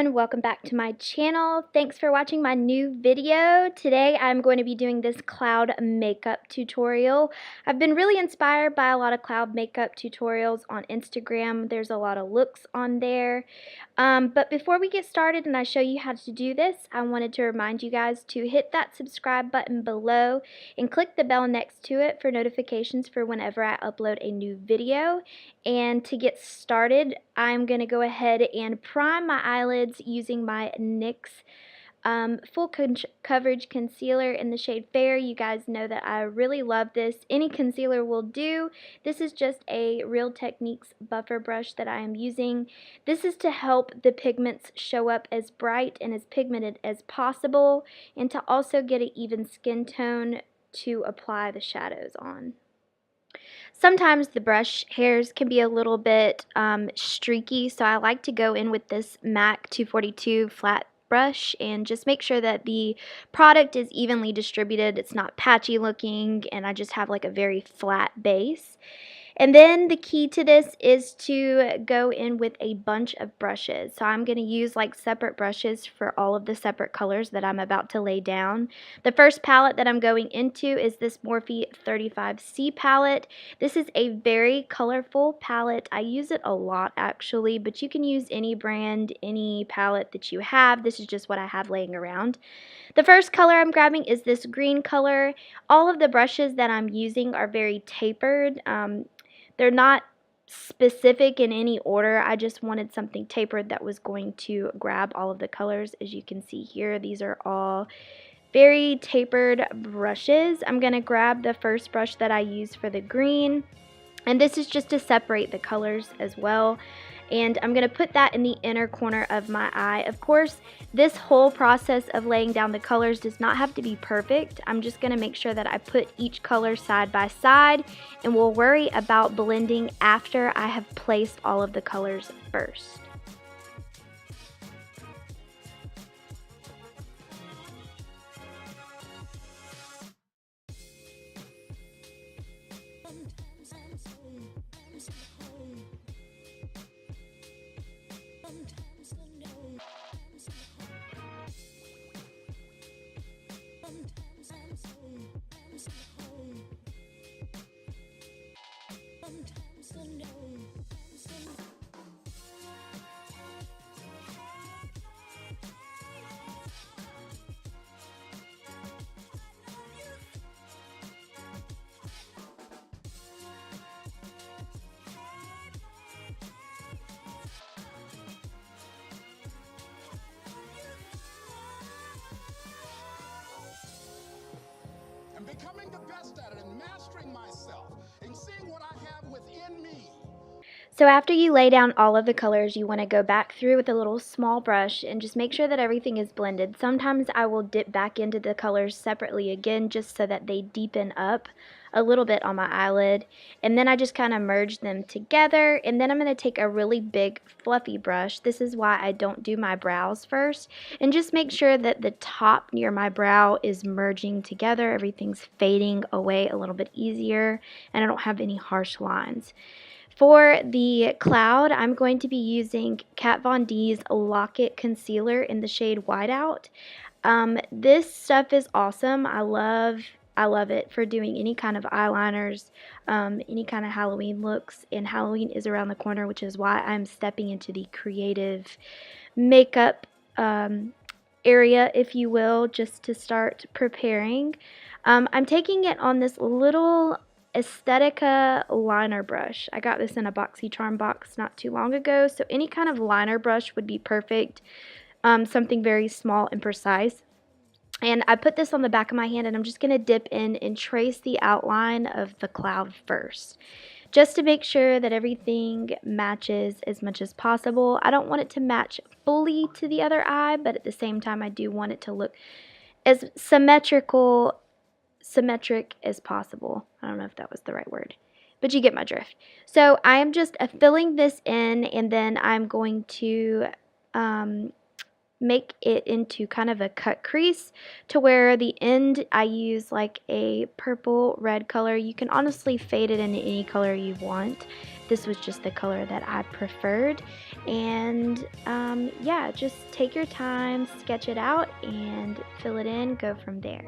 everyone, welcome back to my channel. Thanks for watching my new video. Today I'm going to be doing this cloud makeup tutorial. I've been really inspired by a lot of cloud makeup tutorials on Instagram. There's a lot of looks on there. But before we get started and I show you how to do this, I wanted to remind you guys to hit that subscribe button below and click the bell next to it for notifications for whenever I upload a new video. And to get started, I'm going to go ahead and prime my eyelids using my NYX full coverage concealer in the shade Fair. You guys know that I really love this. Any concealer will do. This is just a Real Techniques buffer brush that I am using. This is to help the pigments show up as bright and as pigmented as possible, and to also get an even skin tone to apply the shadows on. Sometimes the brush hairs can be a little bit streaky, so I like to go in with this MAC 242 flat brush and just make sure that the product is evenly distributed. It's not patchy looking, and I just have like a very flat base. And then the key to this is to go in with a bunch of brushes. So I'm going to use like separate brushes for all of the separate colors that I'm about to lay down. The first palette that I'm going into is this Morphe 35C palette. This is a very colorful palette. I use it a lot actually, but you can use any brand, any palette that you have. This is just what I have laying around. The first color I'm grabbing is this green color. All of the brushes that I'm using are very tapered. They're not specific in any order. I just wanted something tapered that was going to grab all of the colors. As you can see here, these are all very tapered brushes. I'm going to grab the first brush that I use for the green, and this is just to separate the colors as well. And I'm going to put that in the inner corner of my eye. Of course, this whole process of laying down the colors does not have to be perfect. I'm just going to make sure that I put each color side by side, and we'll worry about blending after I have placed all of the colors first. Becoming the best at it and mastering myself and seeing what I have within me. So after you lay down all of the colors, you want to go back through with a little small brush and just make sure that everything is blended. Sometimes I will dip back into the colors separately again just so that they deepen up a little bit on my eyelid, and then I just kind of merge them together. And then I'm going to take a really big fluffy brush. This is why I don't do my brows first, and just make sure that the top near my brow is merging together. Everything's fading away a little bit easier, and I don't have any harsh lines. For the cloud, I'm going to be using Kat Von D's Lock-It Concealer in the shade Whiteout. This stuff is awesome. I love it for doing any kind of eyeliners, any kind of Halloween looks, and Halloween is around the corner, which is why I'm stepping into the creative makeup area, if you will, just to start preparing. I'm taking it on this little Aesthetica liner brush. I got this in a BoxyCharm box not too long ago, so any kind of liner brush would be perfect, something very small and precise. And I put this on the back of my hand, and I'm just going to dip in and trace the outline of the cloud first, just to make sure that everything matches as much as possible. I don't want it to match fully to the other eye, but at the same time I do want it to look as symmetric as possible. I don't know if that was the right word, but you get my drift. So I am just filling this in, and then I'm going to make it into kind of a cut crease to where the end I use like a purple red color. You can honestly fade it into any color you want. This was just the color that I preferred. And yeah, just take your time, sketch it out, and fill it in, go from there.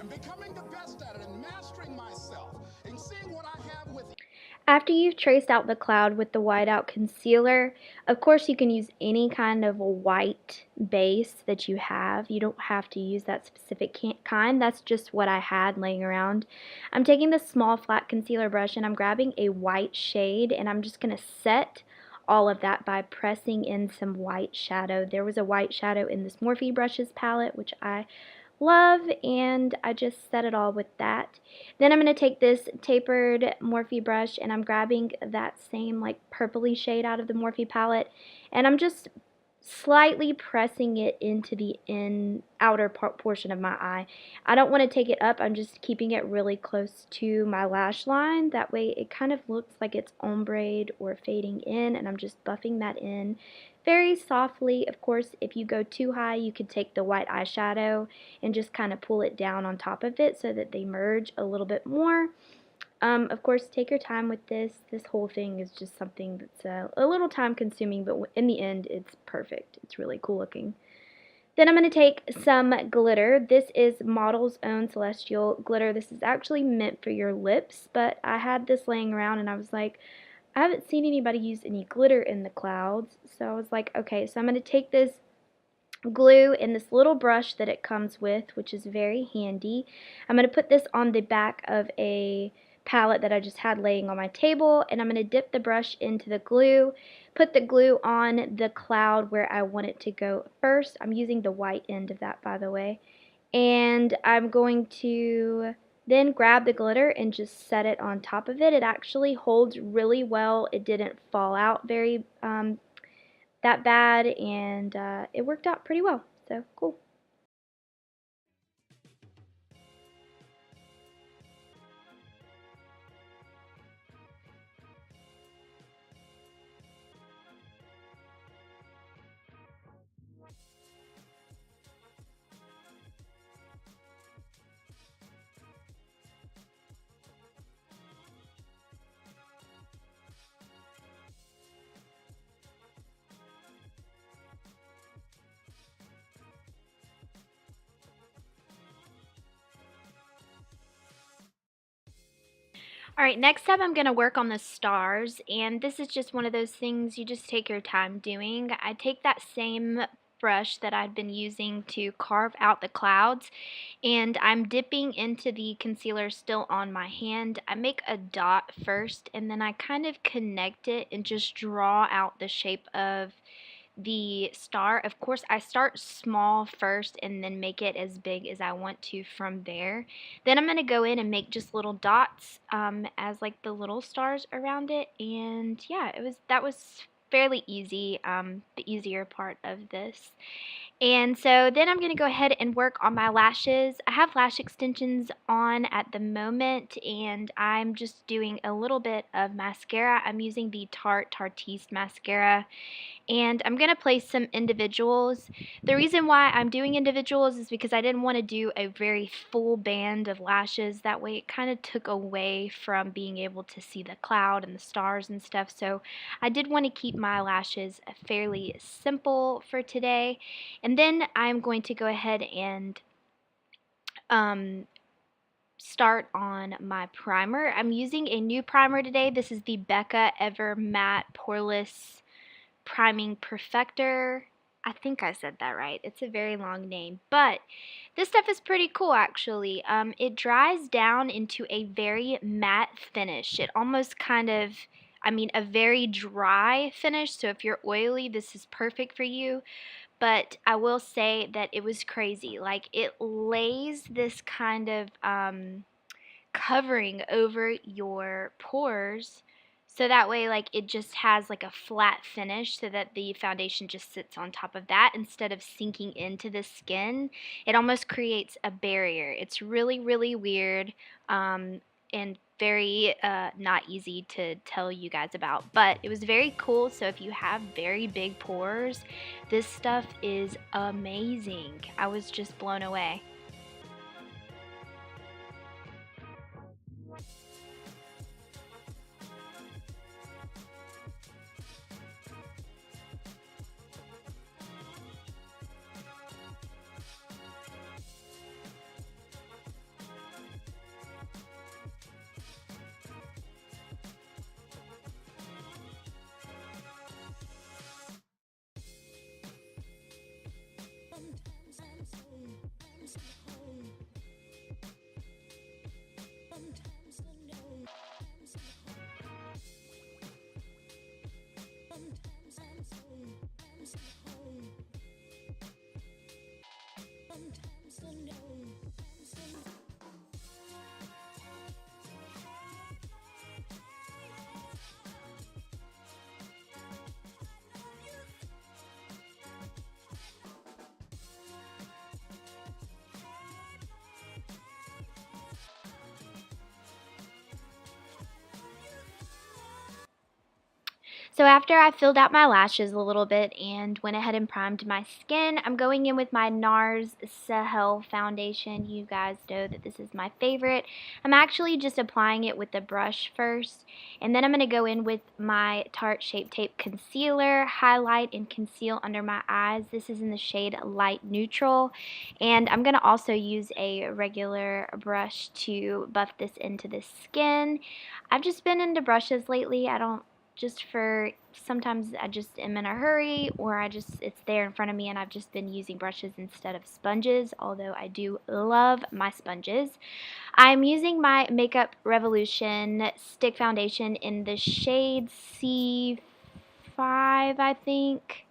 And becoming the best at it and mastering myself and seeing what I have within. After you've traced out the cloud with the whiteout concealer, of course you can use any kind of a white base that you have. You don't have to use that specific kind. That's just what I had laying around. I'm taking this small flat concealer brush and I'm grabbing a white shade and I'm just going to set all of that by pressing in some white shadow. There was a white shadow in this Morphe brushes palette, which I love, and I just set it all with that. Then I'm going to take this tapered Morphe brush and I'm grabbing that same like purpley shade out of the Morphe palette and I'm just slightly pressing it into the outer portion of my eye. I don't want to take it up, I'm just keeping it really close to my lash line. That way it kind of looks like it's ombre or fading in, and I'm just buffing that in very softly. Of course, if you go too high, you could take the white eyeshadow and just kind of pull it down on top of it so that they merge a little bit more. Of course, take your time with this. This whole thing is just something that's a little time consuming, but in the end, it's perfect. It's really cool looking. Then I'm going to take some glitter. This is Model's Own Celestial glitter. This is actually meant for your lips, but I had this laying around and I was like, I haven't seen anybody use any glitter in the clouds. So I was like, okay, so I'm going to take this glue in this little brush that it comes with, which is very handy. I'm going to put this on the back of a palette that I just had laying on my table, and I'm going to dip the brush into the glue, put the glue on the cloud where I want it to go first. I'm using the white end of that, by the way, and I'm going to then grab the glitter and just set it on top of it. It actually holds really well. It didn't fall out very that bad, and it worked out pretty well, so cool. Alright, next up I'm going to work on the stars, and this is just one of those things you just take your time doing. I take that same brush that I'd been using to carve out the clouds, and I'm dipping into the concealer still on my hand. I make a dot first, and then I kind of connect it and just draw out the shape of the star. Of course, I start small first and then make it as big as I want to from there. Then I'm going to go in and make just little dots as like the little stars around it. And yeah, that was fairly easy, the easier part of this. And so then I'm going to go ahead and work on my lashes. I have lash extensions on at the moment, and I'm just doing a little bit of mascara. I'm using the Tartist mascara, and I'm going to place some individuals. The reason why I'm doing individuals is because I didn't want to do a very full band of lashes. That way it kind of took away from being able to see the cloud and the stars and stuff. So I did want to keep my lashes fairly simple for today. And then I'm going to go ahead and start on my primer. I'm using a new primer today. This is the Becca Ever Matte Poreless Priming Perfector. I think I said that right. It's a very long name, but this stuff is pretty cool actually. It dries down into a very matte finish. It almost kind of, a very dry finish. So if you're oily, this is perfect for you. But I will say that it was crazy. Like, it lays this kind of covering over your pores, so that way, like, it just has like a flat finish, so that the foundation just sits on top of that instead of sinking into the skin. It almost creates a barrier. It's really, really weird, and very not easy to tell you guys about, but it was very cool. So if you have very big pores, this stuff is amazing. I was just blown away. So after I filled out my lashes a little bit and went ahead and primed my skin, I'm going in with my Nars Sahel foundation. You guys know that this is my favorite. I'm actually just applying it with the brush first, and then I'm going to go in with my Tarte Shape Tape Concealer, highlight and conceal under my eyes. This is in the shade Light Neutral, and I'm going to also use a regular brush to buff this into the skin. I've just been into brushes lately. Sometimes I just am in a hurry, or it's there in front of me and I've just been using brushes instead of sponges, although I do love my sponges. I'm using my Makeup Revolution stick foundation in the shade C5, I think.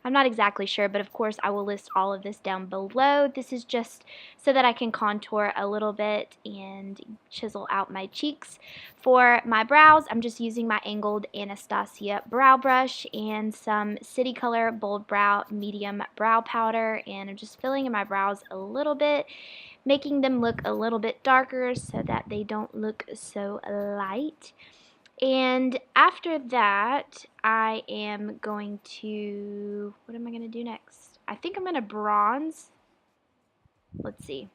I'm not exactly sure, but of course I will list all of this down below. This is just so that I can contour a little bit and chisel out my cheeks. For my brows, I'm just using my angled Anastasia brow brush and some City Color Bold Brow Medium Brow Powder, and I'm just filling in my brows a little bit, making them look a little bit darker so that they don't look so light. And after that, I am going to, what am I going to do next? I think I'm going to bronze. Let's see.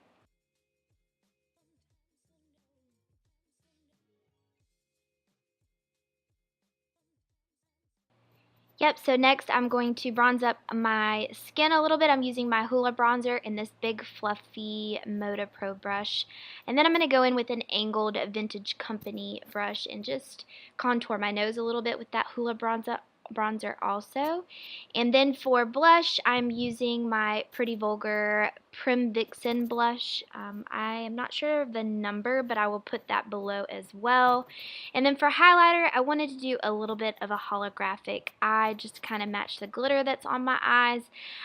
Yep, so next I'm going to bronze up my skin a little bit. I'm using my Hoola bronzer in this big fluffy Moda Pro brush. And then I'm going to go in with an angled Vintage Company brush and just contour my nose a little bit with that Hoola bronzer also. And then for blush, I'm using my Pretty Vulgar Prim Vixen blush. I am not sure of the number, but I will put that below as well. And then for highlighter, I wanted to do a little bit of a holographic eye, just kind of match the glitter that's on my eyes.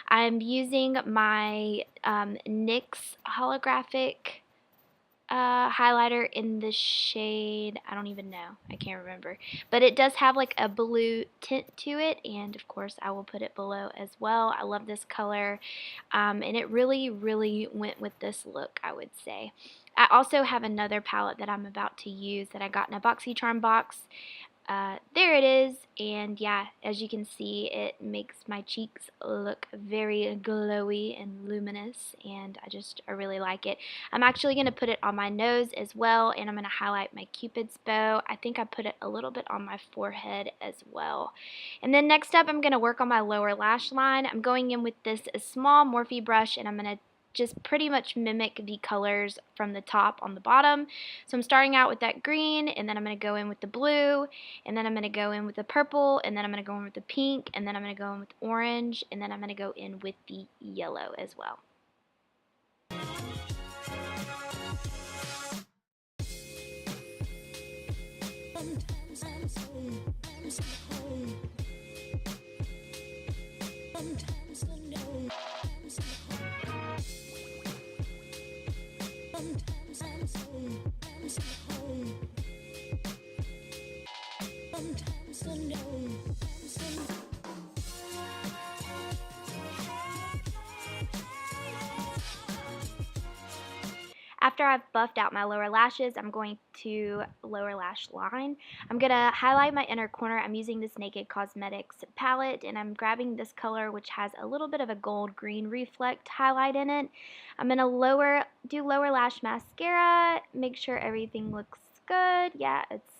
I'm using my NYX holographic highlighter in the shade, I don't even know, I can't remember, but it does have like a blue tint to it, and of course I will put it below as well. I love this color, and it really, really went with this look, I would say. I also have another palette that I'm about to use that I got in a BoxyCharm box. There it is, and yeah, as you can see, it makes my cheeks look very glowy and luminous, and I really like it. I'm actually going to put it on my nose as well, and I'm going to highlight my Cupid's bow. I think I put it a little bit on my forehead as well. And then next up, I'm going to work on my lower lash line. I'm going in with this small Morphe brush, and I'm going to just pretty much mimic the colors from the top on the bottom. So I'm starting out with that green, and then I'm going to go in with the blue, and then I'm going to go in with the purple, and then I'm going to go in with the pink, and then I'm going to go in with the orange, and then I'm going to go in with the yellow as well. After I've buffed out my lower lashes, I'm going to lower lash line. I'm going to highlight my inner corner. I'm using this Naked Cosmetics palette, and I'm grabbing this color which has a little bit of a gold green reflect highlight in it. I'm going to do lower lash mascara, make sure everything looks good. Yeah, it's,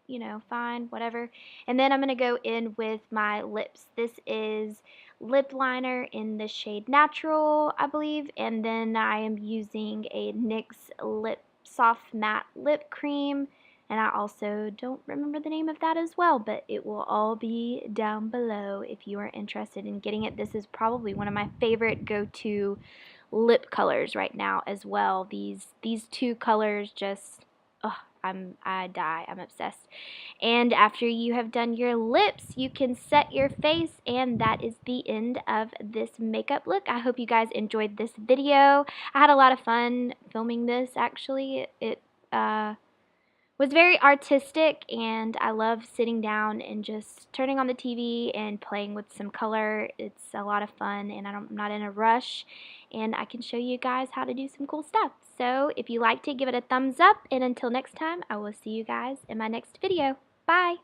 you know, fine, whatever. And then I'm going to go in with my lips. This is lip liner in the shade Natural, I believe, and then I am using a NYX lip soft matte lip cream, and I also don't remember the name of that as well, but it will all be down below if you are interested in getting it. This is probably one of my favorite go-to lip colors right now as well. These two colors just, oh, I die. I'm obsessed. And after you have done your lips, you can set your face, and that is the end of this makeup look. I hope you guys enjoyed this video. I had a lot of fun filming this, actually. It was very artistic, and I love sitting down and just turning on the TV and playing with some color. It's a lot of fun, and I'm not in a rush, and I can show you guys how to do some cool stuff. So if you liked it, give it a thumbs up, and until next time, I will see you guys in my next video. Bye!